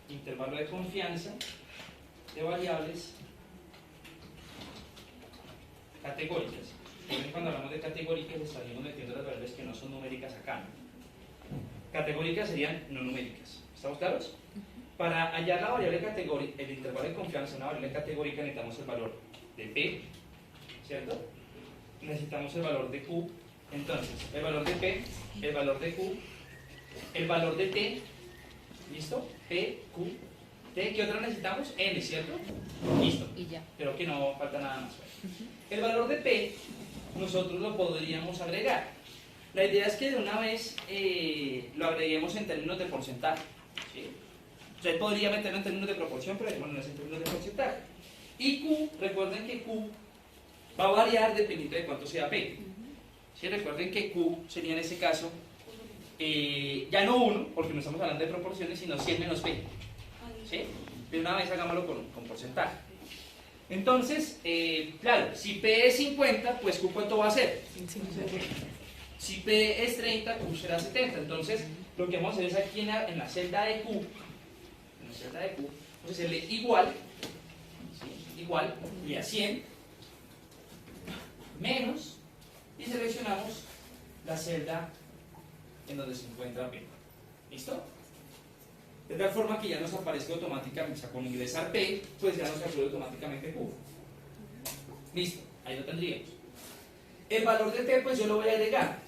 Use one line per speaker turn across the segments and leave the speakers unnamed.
intervalo de confianza de variables categóricas. Cuando hablamos de categóricas estaríamos metiendo las variables que no son numéricas acá. Categóricas serían no numéricas. ¿Estamos claros? Para hallar la variable categórica, el intervalo de confianza, una variable categórica, necesitamos el valor de P, ¿cierto? Necesitamos el valor de Q. Entonces, el valor de P, el valor de Q, el valor de T, ¿listo? P, Q, T, ¿qué otro necesitamos? N, ¿cierto? Listo.
Y ya.
Creo que no falta nada más. El valor de P, nosotros lo podríamos agregar. La idea es que de una vez lo agreguemos en términos de porcentaje, ¿sí? Usted podría meterlo en términos de proporción, pero bueno, no es en términos de porcentaje. Y Q, recuerden que Q va a variar dependiendo de cuánto sea P. ¿Sí? Recuerden que Q sería en ese caso, ya no 1, porque no estamos hablando de proporciones, sino 100 menos P. ¿Sí? De una vez hagámoslo con porcentaje. Entonces, claro, si P es 50, pues Q ¿cuánto va a ser? Si P es 30, Q será 70. Entonces, lo que vamos a hacer es aquí en la celda de Q, vamos a hacerle igual, ¿sí? Igual, y a 100, menos, y seleccionamos la celda en donde se encuentra P. ¿Listo? De tal forma que ya nos aparezca automáticamente, o sea, con ingresar P, pues ya nos calcula automáticamente Q. Listo, ahí lo tendríamos. El valor de T, pues yo lo voy a agregar,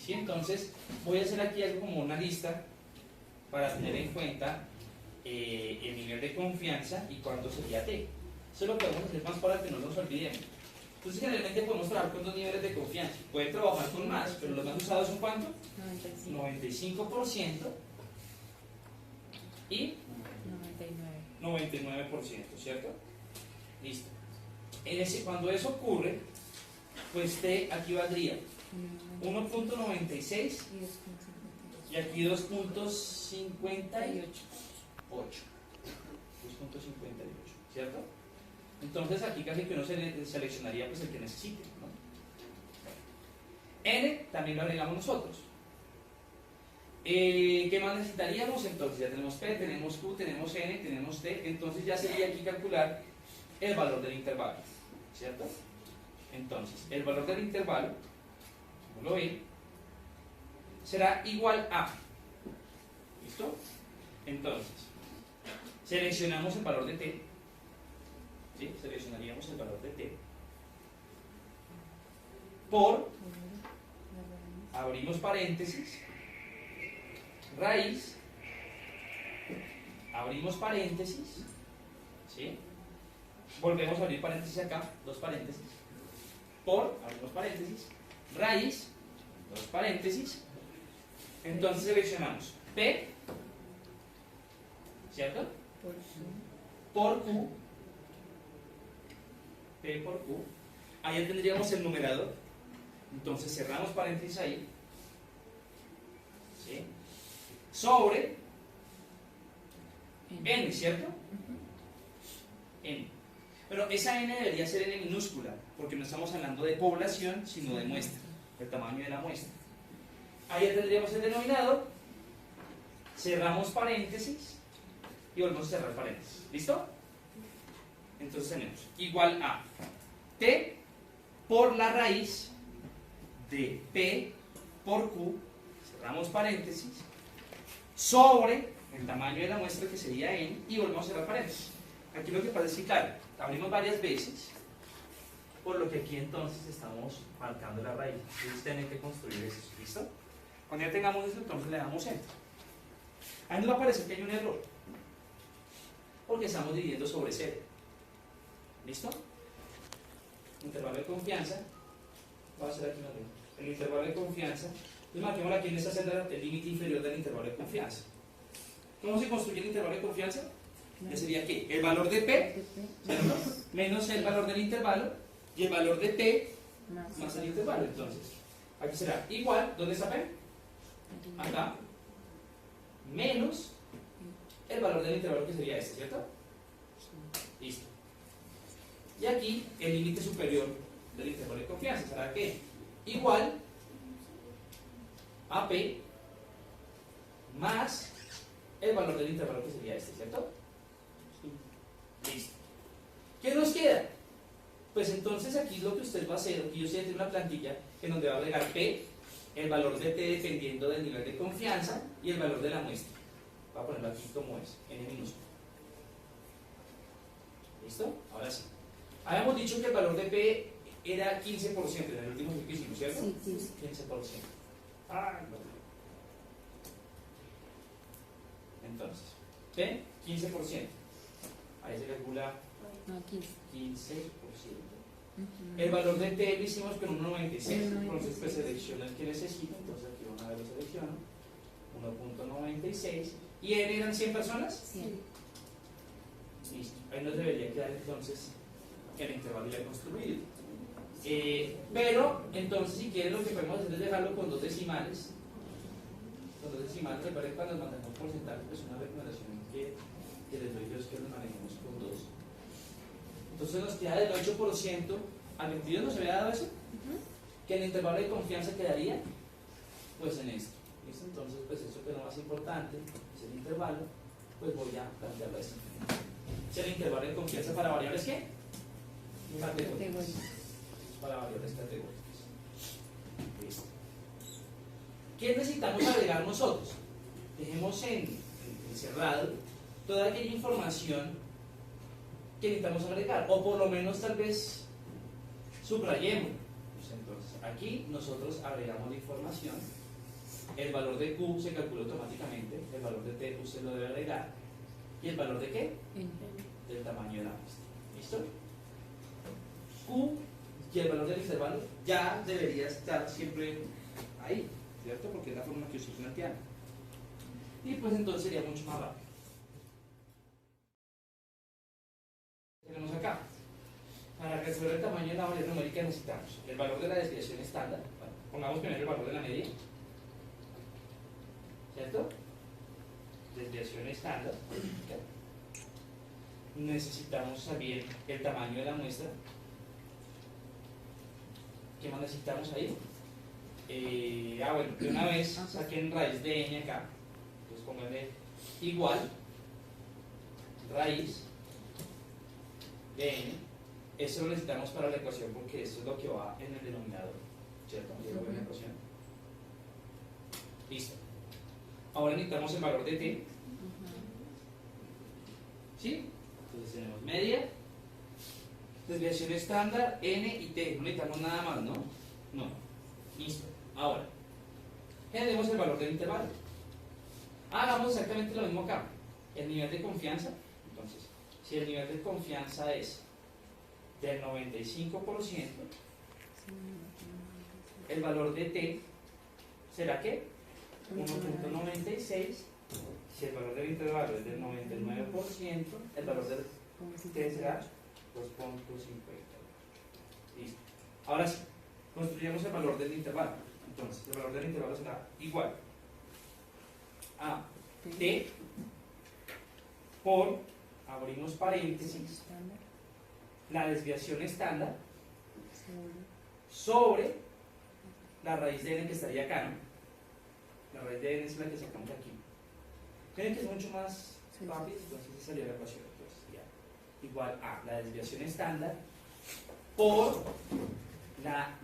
¿sí? Entonces, voy a hacer aquí algo como una lista para tener en cuenta el nivel de confianza y cuánto sería T. Eso lo podemos hacer más para que no nos olvidemos. Entonces, generalmente podemos trabajar con dos niveles de confianza. Pueden trabajar con más, pero los más usados son ¿cuánto? 95% y 99%, ¿cierto? Listo. Cuando eso ocurre, pues T aquí valdría 1.96 y aquí 2.58, ¿cierto? Entonces aquí casi que uno seleccionaría pues el que necesite, ¿no? N también lo agregamos nosotros. ¿Qué más necesitaríamos? Entonces ya tenemos P, tenemos Q, tenemos N, tenemos T. Entonces ya sería aquí calcular el valor del intervalo, ¿cierto? Entonces el valor del intervalo, como lo ven, será igual a, ¿listo? Entonces seleccionamos el valor de T, ¿sí? Seleccionaríamos el valor de T por, abrimos paréntesis, raíz, abrimos paréntesis, ¿sí? Volvemos a abrir paréntesis acá, dos paréntesis, por, abrimos paréntesis, raíz, dos paréntesis, entonces seleccionamos P, ¿cierto? Por Q, P por Q, ahí tendríamos el numerador, entonces cerramos paréntesis ahí, ¿sí? Sobre N, ¿cierto? N. Pero esa N debería ser N minúscula, porque no estamos hablando de población, sino de muestra, el tamaño de la muestra. Ahí ya tendríamos el denominador, cerramos paréntesis y volvemos a cerrar paréntesis. ¿Listo? Entonces tenemos igual a T por la raíz de P por Q, cerramos paréntesis, sobre el tamaño de la muestra que sería N y volvemos a cerrar paréntesis. Aquí lo que pasa es que, claro, abrimos varias veces, por lo que aquí entonces estamos marcando la raíz. Entonces tienen que construir eso, ¿listo? Cuando ya tengamos eso, entonces le damos Enter. Ahí nos va a parecer que hay un error, porque estamos dividiendo sobre 0. ¿Listo? Intervalo de confianza, voy a hacer aquí una pregunta. El intervalo de confianza, entonces marquemos aquí en esta celda el límite inferior del intervalo de confianza. ¿Cómo se construye el intervalo de confianza? Ya sería que el valor de P, ¿cierto? Menos el valor del intervalo, y el valor de P más el intervalo. Entonces, aquí será igual, ¿dónde está P? Acá, menos el valor del intervalo que sería este, ¿cierto? Listo. Y aquí el límite superior del intervalo de confianza será que igual a P más el valor del intervalo que sería este, ¿cierto? Listo. ¿Qué nos queda? Pues entonces aquí lo que usted va a hacer, aquí usted tiene una plantilla en donde va a agregar P, el valor de T dependiendo del nivel de confianza y el valor de la muestra. Voy a ponerlo aquí como es, N minúsculo. ¿Listo? Ahora sí. Habíamos dicho que el valor de P era 15% en el último ejercicio que hicimos, ¿cierto?
Sí,
15%. No. Entonces, P, 15%. Ahí se calcula
No, 15.
15%. El valor de T lo hicimos con 1.96, entonces pues selecciona el que necesita, entonces aquí una vez lo selecciono, 1.96, y N eran 100 personas.
100.
Listo, ahí nos debería quedar entonces el intervalo ya construido. Pero entonces si quieren lo que podemos hacer es dejarlo con dos decimales. Con dos decimales, recuerden cuando manejamos porcentajes, pues una recomendación que les doy yo es que los manejemos con dos. Entonces nos queda del 8%, al 22 nos había dado eso, que el intervalo de confianza quedaría pues en esto. ¿Listo? Entonces pues eso que es lo más importante, es el intervalo, pues voy a plantearlo así. ¿Es el intervalo de confianza para variables qué? Categóricas. Para variables categóricas. Listo. ¿Qué necesitamos agregar nosotros? Dejemos encerrado toda aquella información que necesitamos agregar, o por lo menos tal vez subrayemos. Pues entonces, aquí nosotros agregamos la información, el valor de Q se calcula automáticamente, el valor de T usted lo debe agregar, y el valor de qué? Del tamaño de la muestra. ¿Listo? Q y el valor del intervalo ya debería estar siempre ahí, ¿cierto? Porque es la forma que usted plantea. Y pues entonces sería mucho más rápido. Tenemos acá, para resolver el tamaño de la variable numérica necesitamos el valor de la desviación estándar. Bueno, pongamos primero el valor de la media, ¿cierto? Desviación estándar. Necesitamos también el tamaño de la muestra. ¿Qué más necesitamos ahí? Bueno, de una vez saquen raíz de n acá, entonces pónganle igual raíz de n. Eso lo necesitamos para la ecuación porque esto es lo que va en el denominador, ¿cierto? Ya lo ven en la ecuación. Listo. Ahora necesitamos el valor de t. ¿Sí? Entonces tenemos media, desviación estándar, n y t. No necesitamos nada más, ¿no? No. Listo. Ahora, generemos el valor del intervalo. Hagamos exactamente lo mismo acá. El nivel de confianza. Entonces, si el nivel de confianza es del 95%, el valor de t será ¿qué? 1.96. Si el valor del intervalo es del 99%, el valor del t será 2.50. Listo. Ahora sí, construyamos el valor del intervalo. Entonces, el valor del intervalo será igual a t por, abrimos paréntesis, la desviación estándar sobre la raíz de n que estaría acá, ¿no? La raíz de n es la que sacamos aquí. Miren que es mucho más rápido, entonces esa sería la ecuación. Entonces, ya, igual a la desviación estándar por la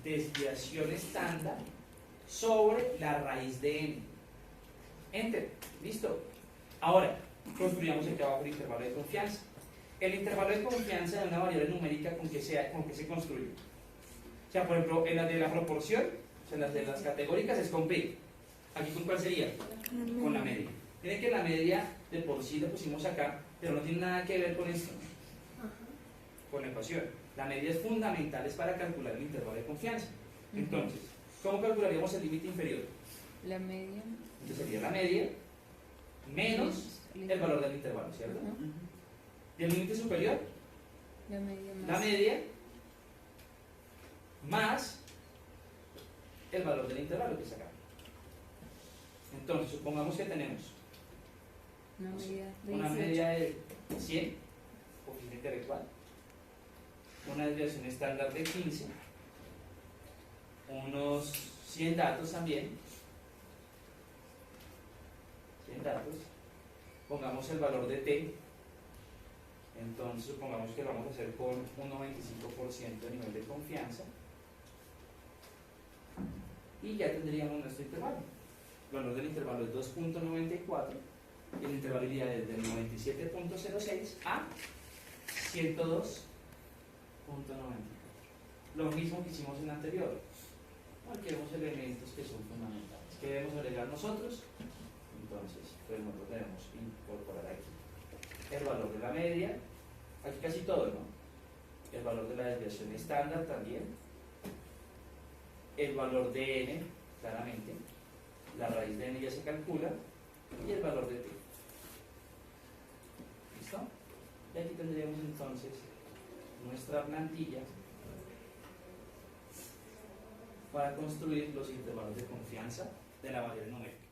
desviación estándar sobre la raíz de n. Enter. Listo. Ahora, construyamos aquí abajo el intervalo de confianza. El intervalo de confianza de una variable numérica con que se construye. O sea, por ejemplo, en la de la proporción, o sea, en las de las categóricas es con P. ¿Aquí con cuál sería? Con la media. Miren que la media de por sí la pusimos acá, pero no tiene nada que ver con esto, con la ecuación. La media es fundamental, es para calcular el intervalo de confianza. Entonces, ¿cómo calcularíamos el límite inferior?
La media.
Entonces sería la media menos el valor del intervalo, ¿cierto? ¿Y el límite superior?
La media más.
La media más el valor del intervalo que es acá. Entonces, supongamos que tenemos
Una media de
una
18.
media de 100, coeficiente intelectual, una desviación estándar de 15, unos 100 datos también, ¿sí? datos, pongamos el valor de t, entonces supongamos que lo vamos a hacer con un 95% de nivel de confianza, y ya tendríamos nuestro intervalo. El valor del intervalo es 2.94 y el intervalo iría desde el 97.06 a 102.94. Lo mismo que hicimos en el anterior. Marquemos elementos que son fundamentales. ¿Qué debemos agregar nosotros? Entonces, pues nosotros debemos incorporar aquí el valor de la media, aquí casi todo, ¿no? El valor de la desviación estándar también, el valor de n, claramente, la raíz de n ya se calcula, y el valor de t. ¿Listo? Y aquí tendríamos entonces nuestra plantilla para construir los intervalos de confianza de la variable numérica.